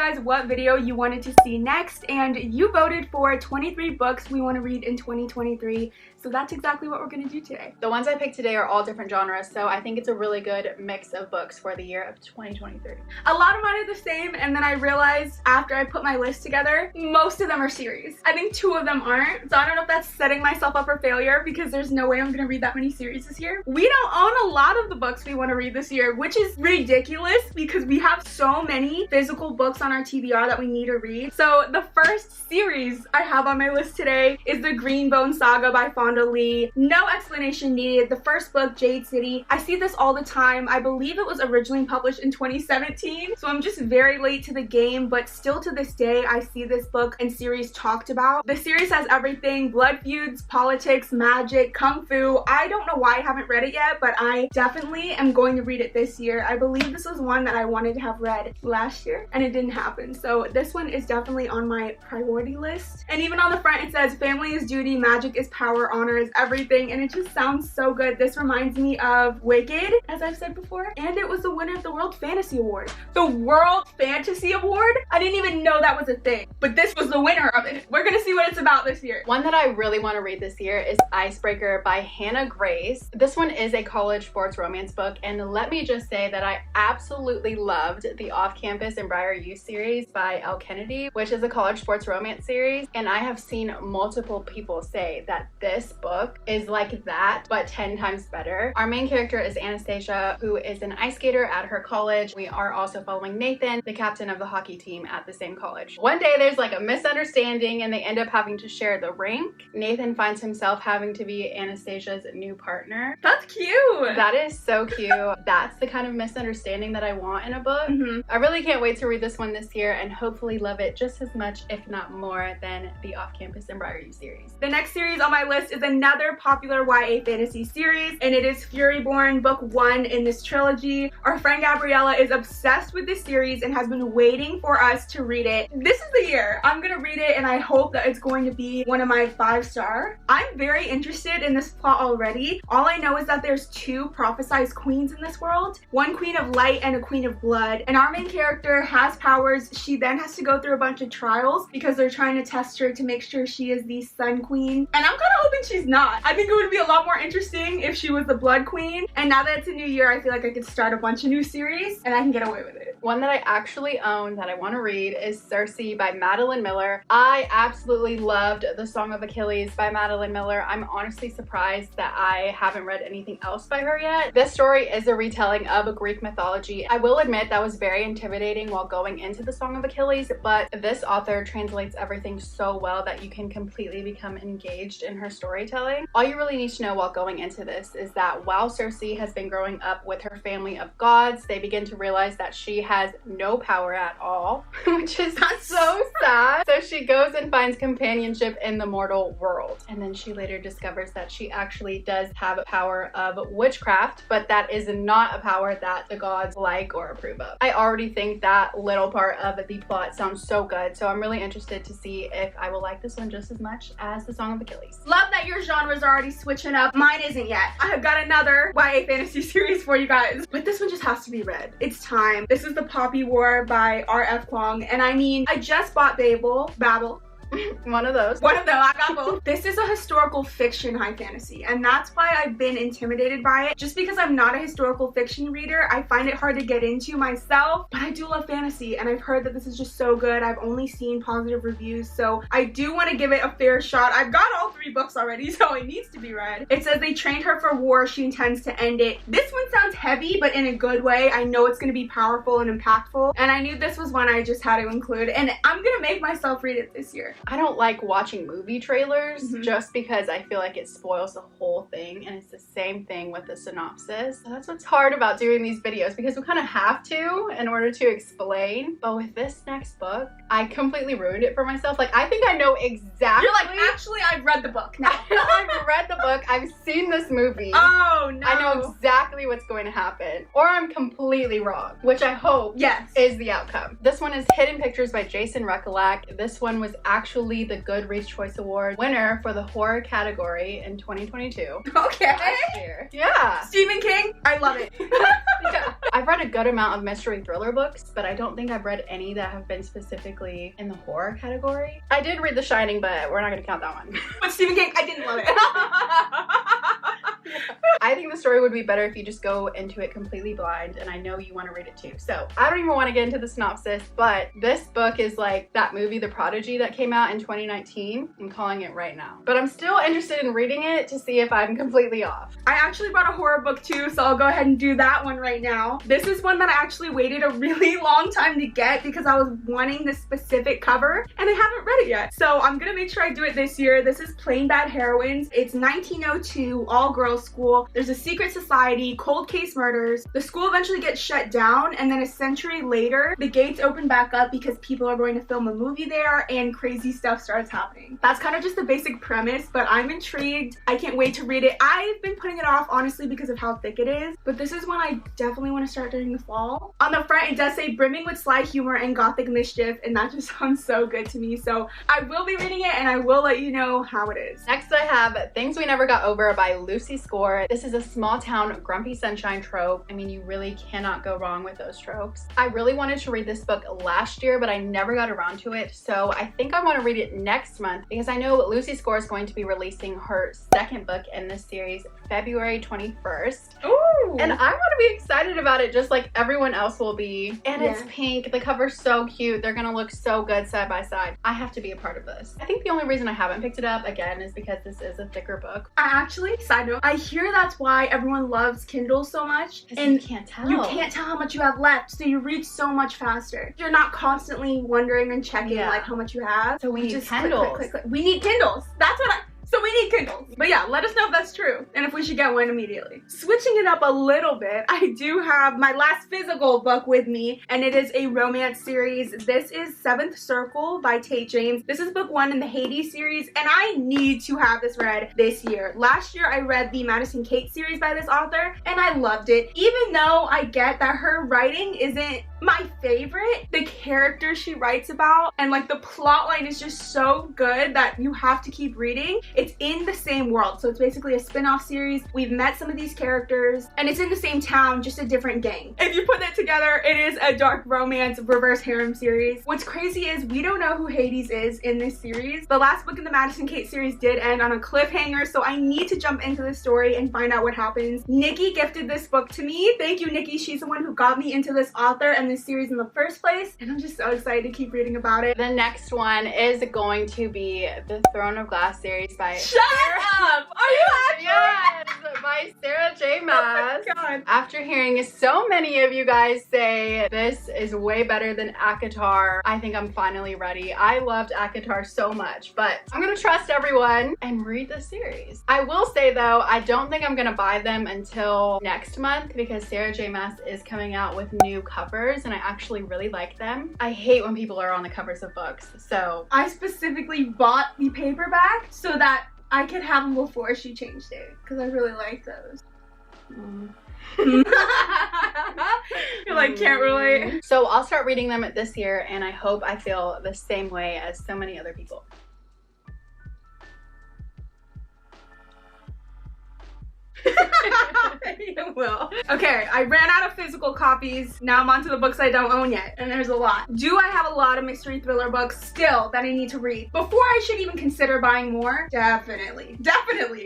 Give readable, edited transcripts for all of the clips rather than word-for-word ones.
guys what video you wanted to see next, and you voted for 23 books we want to read in 2023. So that's exactly what we're going to do today. The ones I picked today are all different genres, so I think it's a really good mix of books for the year of 2023. A lot of mine are the same, and then I realized after I put my list together, most of them are series. I think 2 of them aren't, so I don't know if that's setting myself up for failure because there's no way I'm going to read that many series this year. We don't own a lot of the books we want to read this year, which is ridiculous because we have so many physical books on our TBR that we need to read. So the first series I have on my list today is the Greenbone Saga by Fonda Lee. No explanation needed. The first book, Jade City. I see this all the time. I believe it was originally published in 2017, so I'm just very late to the game, but still to this day, I see this book and series talked about. The series has everything: blood feuds, politics, magic, kung fu. I don't know why I haven't read it yet, but I definitely am going to read it this year. I believe this was one that I wanted to have read last year, and it didn't happen, so this one is definitely on my priority list. And even on the front it says, family is duty, magic is power, honor is everything, and it just sounds so good. This reminds me of Wicked, as I've said before, and it was the winner of the World Fantasy Award. The World Fantasy Award? I didn't even know that was a thing, but this was the winner of it. We're gonna see what it's about this year. One that I really want to read this year is Icebreaker by Hannah Grace. This one is a college sports romance book, and let me just say that I absolutely loved the Off-Campus and Briar Youth series by Elle Kennedy, which is a college sports romance series, and I have seen multiple people say that this book is like that, but 10 times better. Our main character is Anastasia, who is an ice skater at her college. We are also following Nathan, the captain of the hockey team at the same college. One day there's like a misunderstanding and they end up having to share the rink. Nathan finds himself having to be Anastasia's new partner. That's cute. That is so cute. That's the kind of misunderstanding that I want in a book. I really can't wait to read this one this year and hopefully love it just as much, if not more, than the Off-Campus and Briar Youth series. The next series on my list is another popular YA fantasy series, and it is Furyborn, book 1 in this trilogy. Our friend Gabriella is obsessed with this series and has been waiting for us to read it. This is the year. I'm gonna read it and I hope that it's going to be one of my 5-star. I'm very interested in this plot already. All I know is that there's 2 prophesized queens in this world. One queen of light and a queen of blood. And our main character has powers. She then has to go through a bunch of trials because they're trying to test her to make sure she is the sun queen. And I'm kind of hoping she's not. I think it would be a lot more interesting if she was the blood queen. And now that it's a new year, I feel like I could start a bunch of new series and I can get away with it. One that I actually own that I want to read is Circe by Madeline Miller. I absolutely loved The Song of Achilles by Madeline Miller. I'm honestly surprised that I haven't read anything else by her yet. This story is a retelling of a Greek mythology. I will admit that was very intimidating while going into The Song of Achilles, but this author translates everything so well that you can completely become engaged in her storytelling. All you really need to know while going into this is that while Circe has been growing up with her family of gods, they begin to realize that she has no power at all, which is so sad. So she goes and finds companionship in the mortal world. And then she later discovers that she actually does have a power of witchcraft, but that is not a power that the gods like or approve of. I already think that little part of the plot sounds so good, so I'm really interested to see if I will like this one just as much as The Song of Achilles. Love that your genres are already switching up. Mine isn't yet. I have got another YA fantasy series for you guys, but this one just has to be read. It's time. This is The Poppy War by R.F. Kuang, and I mean, I just bought Babel. One of those. I got both. This is a historical fiction high fantasy, and that's why I've been intimidated by it. Just because I'm not a historical fiction reader, I find it hard to get into myself, but I do love fantasy, and I've heard that this is just so good. I've only seen positive reviews, so I do want to give it a fair shot. I've got all 3 books already, so it needs to be read. It says they trained her for war. She intends to end it. This one sounds heavy, but in a good way. I know it's going to be powerful and impactful, and I knew this was one I just had to include, and I'm going to make myself read it this year. I don't like watching movie trailers just because I feel like it spoils the whole thing, and it's the same thing with the synopsis. So that's what's hard about doing these videos, because we kind of have to in order to explain. But with this next book, I completely ruined it for myself. Like, I think I know exactly. You're like, actually, I've read the book now. I've read the book. I've seen this movie. Oh, no. I know exactly what's going to happen. Or I'm completely wrong, which I hope is the outcome. This one is Hidden Pictures by Jason Rekulak. This one was actually the Goodreads Choice Award winner for the horror category in 2022. Okay. Last year. Yeah. Stephen King, I love it. Yeah. I I've read a good amount of mystery thriller books, but I don't think I've read any that have been specifically in the horror category. I did read The Shining, but we're not gonna count that one. But Stephen King, I didn't love it. I think the story would be better if you just go into it completely blind, and I know you want to read it too. So I don't even want to get into the synopsis, but this book is like that movie The Prodigy that came out in 2019. I'm calling it right now. But I'm still interested in reading it to see if I'm completely off. I actually brought a horror book too, so I'll go ahead and do that one right now. This is one that I actually waited a really long time to get because I was wanting this specific cover, and I haven't read it yet. So I'm gonna make sure I do it this year. This is Plain Bad Heroines. It's 1902, all-girls school. There's a secret society, cold case murders. The school eventually gets shut down, and then a century later, the gates open back up because people are going to film a movie there and crazy stuff starts happening. That's kind of just the basic premise, but I'm intrigued. I can't wait to read it. I've been putting it off, honestly, because of how thick it is, but this is one I definitely want to start during the fall. On the front, it does say brimming with sly humor and gothic mischief, and that just sounds so good to me. So I will be reading it, and I will let you know how it is. Next, I have Things We Never Got Over by Lucy Score. This is a small town grumpy sunshine trope. I mean, you really cannot go wrong with those tropes. I really wanted to read this book last year, but I never got around to it. So I think I want to read it next month because I know Lucy Score is going to be releasing her second book in this series February 21st. Ooh! And I want to be excited about it just like everyone else will be. And it's pink. The cover's so cute. They're gonna look so good side by side. I have to be a part of this. I think the only reason I haven't picked it up again is because this is a thicker book. I actually, side note, I hear that's why everyone loves Kindle so much. And you can't tell. You can't tell how much you have left, so you read so much faster. You're not constantly wondering and checking like how much you have. So we need just Kindles. click. We need Kindles. That's what so we need Kindles. But yeah, let us know if that's true and if we should get one immediately. Switching it up a little bit, I do have my last physical book with me, and it is a romance series. This is Seventh Circle by Tate James. This is book 1 in the Hades series, and I need to have this read this year. Last year, I read the Madison Kate series by this author, and I loved it. Even though I get that her writing isn't my favorite, the characters she writes about and like the plot line is just so good that you have to keep reading. It's in the same world, so it's basically a spin-off series. We've met some of these characters and it's in the same town, just a different gang. If you put it together, it is a dark romance reverse harem series. What's crazy is we don't know who Hades is in this series. The last book in the Madison Kate series did end on a cliffhanger, so I need to jump into the story and find out what happens. Nikki gifted this book to me. Thank you, Nikki. She's the one who got me into this author and this series in the first place, and I'm just so excited to keep reading about it. The next one is going to be the Throne of Glass series by Shut up! Are you actually? Yes, by Sarah J. Maas. Oh my God. After hearing so many of you guys say this is way better than ACOTAR, I think I'm finally ready. I loved ACOTAR so much, but I'm gonna trust everyone and read the series. I will say though, I don't think I'm gonna buy them until next month because Sarah J. Maas is coming out with new covers and I actually really like them. I hate when people are on the covers of books, so. I specifically bought the paperback so that I could have them before she changed it because I really like those. You're like, can't relate. So I'll start reading them this year and I hope I feel the same way as so many other people. You will. Okay, I ran out of physical copies. Now I'm on to the books I don't own yet, and there's a lot. Do I have a lot of mystery thriller books still that I need to read before I should even consider buying more? Definitely,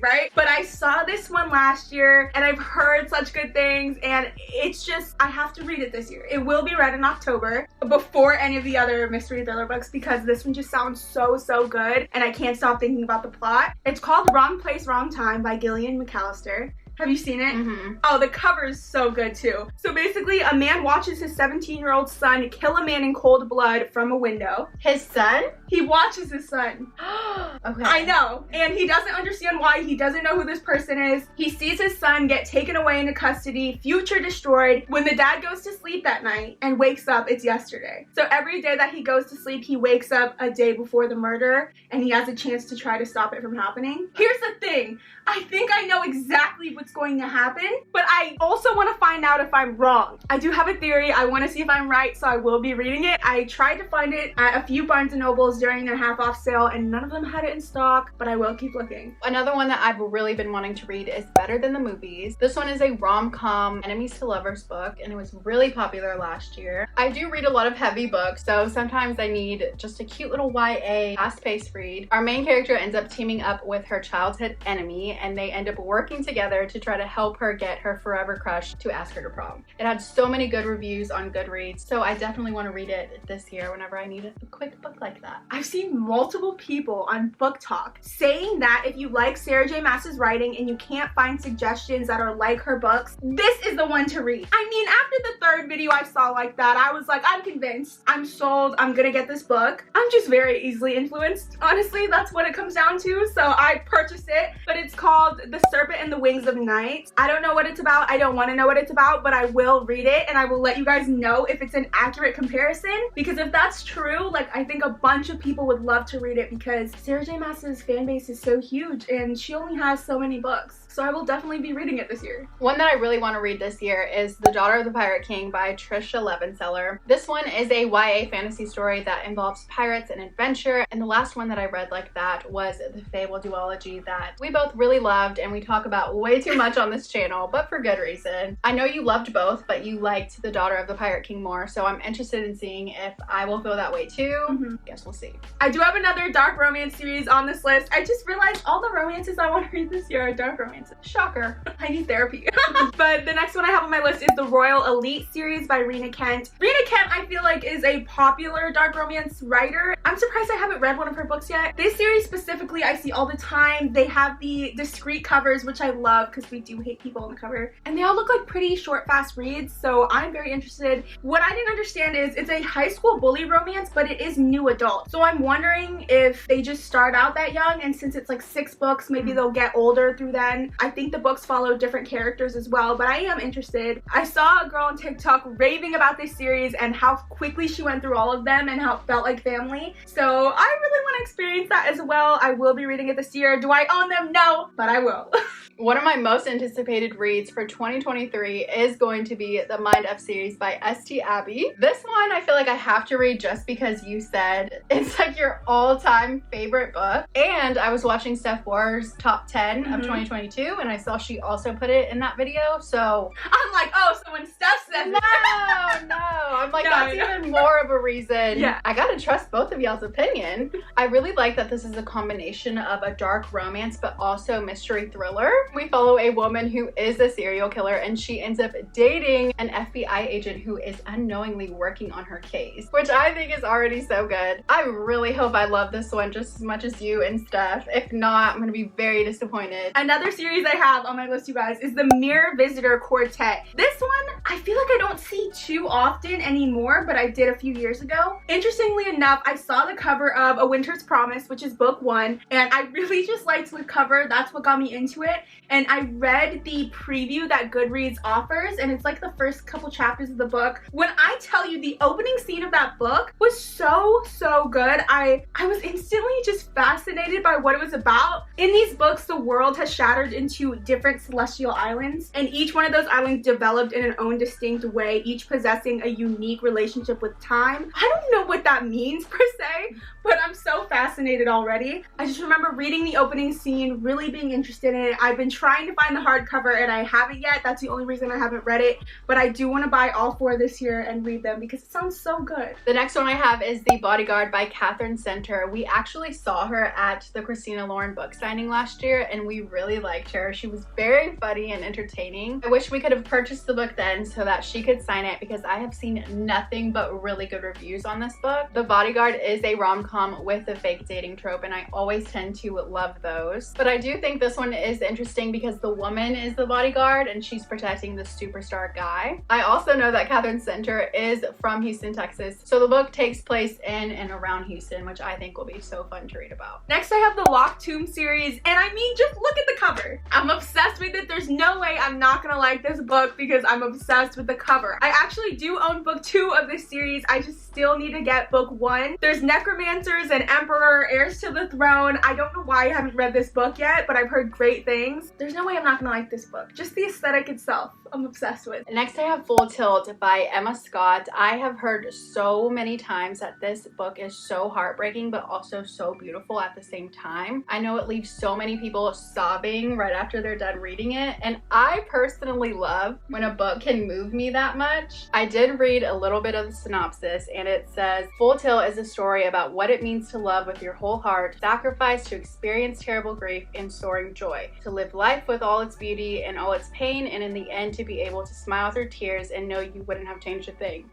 right? But I saw this one last year and I've heard such good things, and it's just, I have to read it this year. It will be read in October before any of the other mystery thriller books because this one just sounds so good and I can't stop thinking about the plot. It's called Wrong Place, Wrong Time by Gillian McAllister. Have you seen it? Mm-hmm. Oh, the cover is so good too. So basically, a man watches his 17-year-old son kill a man in cold blood from a window. His son? He watches his son. Okay. I know. And he doesn't understand why. He doesn't know who this person is. He sees his son get taken away into custody, future destroyed. When the dad goes to sleep that night and wakes up, it's yesterday. So every day that he goes to sleep, he wakes up a day before the murder and he has a chance to try to stop it from happening. Here's the thing. I think I know exactly what's going to happen, but I also want to find out if I'm wrong. I do have a theory. I want to see if I'm right, so I will be reading it. I tried to find it at a few Barnes & Nobles during their half-off sale, and none of them had it in stock, but I will keep looking. Another one that I've really been wanting to read is Better Than the Movies. This one is a rom-com enemies to lovers book, and it was really popular last year. I do read a lot of heavy books, so sometimes I need just a cute little YA fast-paced read. Our main character ends up teaming up with her childhood enemy, and they end up working together to try to help her get her forever crush to ask her to prom. It had so many good reviews on Goodreads, so I definitely want to read it this year whenever I need a quick book like that. I've seen multiple people on Book Talk saying that if you like Sarah J. Maas's writing and you can't find suggestions that are like her books, this is the one to read. I mean, after the third video I saw like that, I was like, I'm convinced, I'm sold, I'm gonna get this book. I'm just very easily influenced. Honestly, that's what it comes down to, so I purchased it, but it's called The Serpent and the Wings of Night. I don't know what it's about. I don't want to know what it's about, but I will read it and I will let you guys know if it's an accurate comparison, because if that's true, like, I think a bunch of people would love to read it because Sarah J. Maas's fan base is so huge and she only has so many books. So I will definitely be reading it this year. One that I really want to read this year is The Daughter of the Pirate King by Trisha Levenseller. This one is a YA fantasy story that involves pirates and adventure, and the last one that I read like that was the Fable duology that we both really loved and we talk about way too much on this channel, but for good reason. I know you loved both, but you liked The Daughter of the Pirate King more, so I'm interested in seeing if I will feel that way too. Guess we'll see. I do have another dark romance series on this list. I just realized all the romances I want to read this year are dark romances. Shocker. I need therapy. But the next one I have on my list is the Royal Elite series by Rena Kent. Rena Kent, I feel like, is a popular dark romance writer. I'm surprised I haven't read one of her books yet. This series specifically I see all the time. They have the discreet covers, which I love because we do hate people on the cover. And they all look like pretty short, fast reads, so I'm very interested. What I didn't understand is it's a high school bully romance, but it is new adult. So I'm wondering if they just start out that young, and since it's like 6 books, maybe they'll get older through then. I think the books follow different characters as well, but I am interested. I saw a girl on TikTok raving about this series and how quickly she went through all of them and how it felt like family. So I really want to experience that as well. I will be reading it this year. Do I own them? No, but I will. One of my most anticipated reads for 2023 is going to be the Mind Up series by St. Abbey. This one I feel like I have to read just because you said it's like your all-time favorite book. And I was watching Steph War's top 10 of 2022 and I saw she also put it in that video, so I'm like, oh, so when Steph said no, I'm like, that's even more of a reason. Yeah. I gotta trust both of y'all's opinion. I really like that this is a combination of a dark romance but also mystery thriller. We follow a woman who is a serial killer and she ends up dating an FBI agent who is unknowingly working on her case, which I think is already so good. I really hope I love this one just as much as you and Steph. If not, I'm gonna be very disappointed. Another series I have on my list, you guys, is the Mirror Visitor Quartet. This one, I feel like I don't see too often anymore, but I did a few years ago. Interestingly enough, I saw the cover of A Winter's Promise, which is book 1, and I really just liked the cover. That's what got me into it. And I read the preview that Goodreads offers, and it's like the first couple chapters of the book. When I tell you the opening scene of that book was so good, I was instantly just fascinated by what it was about. In these books, the world has shattered into different celestial islands, and each one of those islands developed in an own distinct way, each possessing a unique relationship with time. I don't know what that means per se, but I'm so fascinated already. I just remember reading the opening scene, really being interested in it. I've been trying to find the hardcover and I haven't yet. That's the only reason I haven't read it, but I do want to buy all 4 this year and read them because it sounds so good. The next one I have is The Bodyguard by Catherine Center. We actually saw her at the Christina Lauren book signing last year and we really liked her. She was very funny and entertaining. I wish we could have purchased the book then so that she could sign it because I have seen nothing but really good reviews on this book. The Bodyguard is a rom-com with a fake dating trope and I always tend to love those. But I do think this one is interesting because the woman is the bodyguard and she's protecting the superstar guy. I also know that Catherine Center is from Houston, Texas, so the book takes place in and around Houston, which I think will be so fun to read about. Next I have the Locked Tomb series, and I mean, just look at the cover. I'm obsessed with it. There's no way I'm not gonna like this book because I'm obsessed obsessed with the cover. I actually do own book 2 of this series. I just still need to get book 1. There's necromancers and emperor, heirs to the throne. I don't know why I haven't read this book yet, but I've heard great things. There's no way I'm not gonna like this book. Just the aesthetic itself, I'm obsessed with. Next I have Full Tilt by Emma Scott. I have heard so many times that this book is so heartbreaking but also so beautiful at the same time. I know it leaves so many people sobbing right after they're done reading it, and I personally love when a book can move me that much. I did read a little bit of the synopsis, and it says, Full Tilt is a story about what it means to love with your whole heart, sacrifice to experience terrible grief and soaring joy, to live life with all its beauty and all its pain, and in the end to be able to smile through tears and know you wouldn't have changed a thing.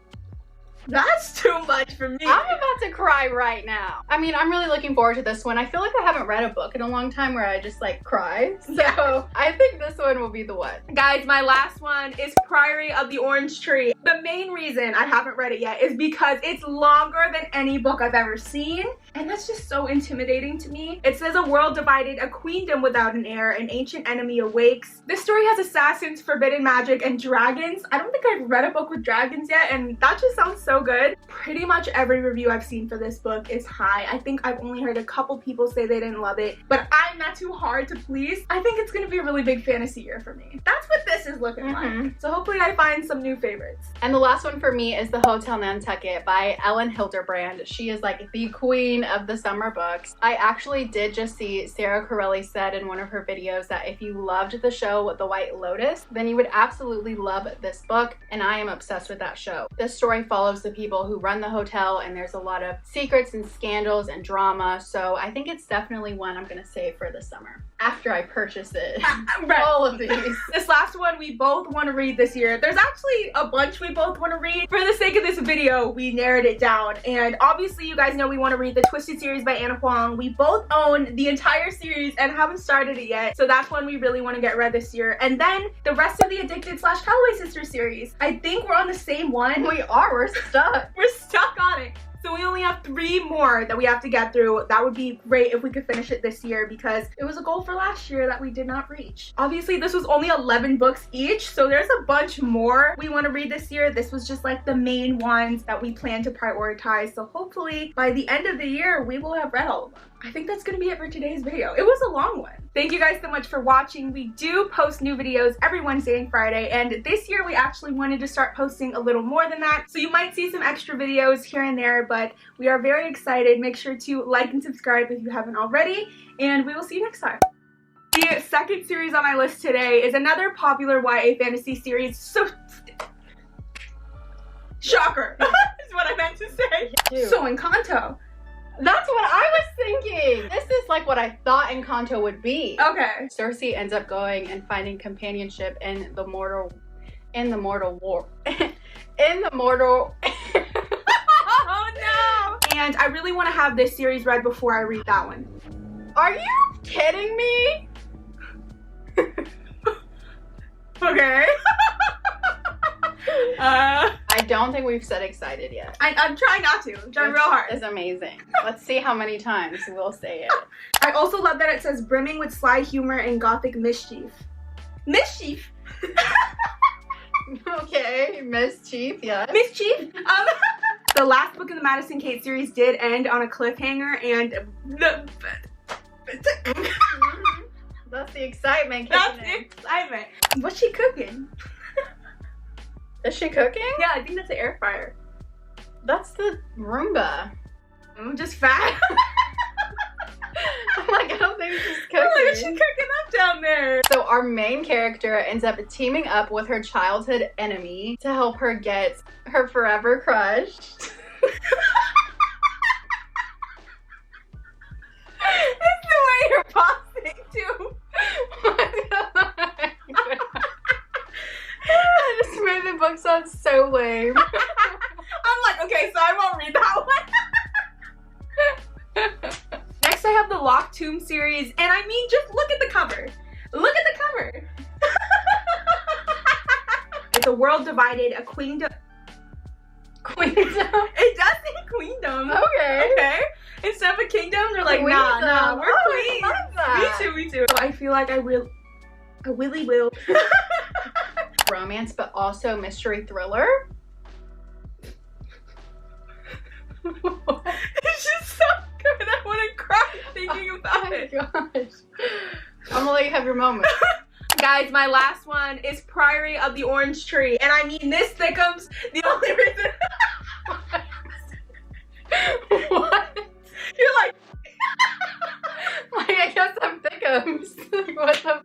That's too much for me. I'm about to cry right now. I mean, I'm really looking forward to this one. I feel like I haven't read a book in a long time where I just like cry. So I think this one will be the one. Guys, my last one is Priory of the Orange Tree. The main reason I haven't read it yet is because it's longer than any book I've ever seen. And that's just so intimidating to me. It says a world divided, a queendom without an heir, an ancient enemy awakes. This story has assassins, forbidden magic, and dragons. I don't think I've read a book with dragons yet, and that just sounds so good. Pretty much every review I've seen for this book is high. I think I've only heard a couple people say they didn't love it, but I'm not too hard to please. I think it's gonna be a really big fantasy year for me. That's what this is looking like. So hopefully I find some new favorites. And the last one for me is The Hotel Nantucket by Ellen Hilderbrand. She is like the queen of the summer books. I actually did just see Sarah Corelli said in one of her videos that if you loved the show The White Lotus, then you would absolutely love this book, and I am obsessed with that show. This story follows the people who run the hotel, and there's a lot of secrets and scandals and drama, so I think it's definitely one I'm gonna save for the summer after I purchase it. Right. All of these. This last one we both want to read this year. There's actually a bunch we both want to read. For the sake of this video, we narrowed it down, and obviously you guys know we want to read the Twisted series by Anna Huang. We both own the entire series and haven't started it yet, so that's one we really want to get read this year. And then the rest of the Addicted / Calloway Sisters series. I think we're on the same one. We are. We're stuck. We're stuck on it. So we only have 3 more that we have to get through. That would be great if we could finish it this year, because it was a goal for last year that we did not reach. Obviously, this was only 11 books each, so there's a bunch more we want to read this year. This was just like the main ones that we plan to prioritize. So hopefully by the end of the year, we will have read all of them. I think that's gonna be it for today's video. It was a long one. Thank you guys so much for watching. We do post new videos every Wednesday and Friday, and this year we actually wanted to start posting a little more than that. So you might see some extra videos here and there, but we are very excited. Make sure to like and subscribe if you haven't already, and we will see you next time. The second series on my list today is another popular YA fantasy series. So shocker is what I meant to say. So Encanto. That's what I was thinking. This is like what I thought Encanto would be. Okay. Cersei ends up going and finding companionship in the mortal war. Oh no! And I really want to have this series read before I read that one. Are you kidding me? Okay. I don't think we've said excited yet. I'm trying not to. I'm trying real hard. It's amazing. Let's see how many times we'll say it. I also love that it says brimming with sly humor and gothic mischief. Mischief? Okay, Mischief, yes. Mischief? The last book in the Madison Kate series did end on a cliffhanger, and that's the excitement. That's the excitement. What's she cooking? Is she cooking? Yeah, I think that's the air fryer. That's the Roomba. I'm just fat. I'm like, I don't think she's cooking. Look at she cooking up down there. So our main character ends up teaming up with her childhood enemy to help her get her forever crush. It's the way you're pausing too. I just made the book sound so lame. I'm like, okay, so I won't read that one. Next I have the Locked Tomb series, and I mean, just look at the cover. Look at the cover. It's a world divided, a queendom. Queendom? It does say queendom. Okay. Okay. Instead of a kingdom, they're like, nah, we're queens. I love that. Me too. So I feel like I really will. romance, but also mystery thriller. It's just so good. I want to cry thinking about it. Oh my gosh. I'm gonna let you have your moment. Guys, my last one is Priory of the Orange Tree. And I mean, this thickums, the only reason... What? You're like... Like, I guess I'm thickums. What the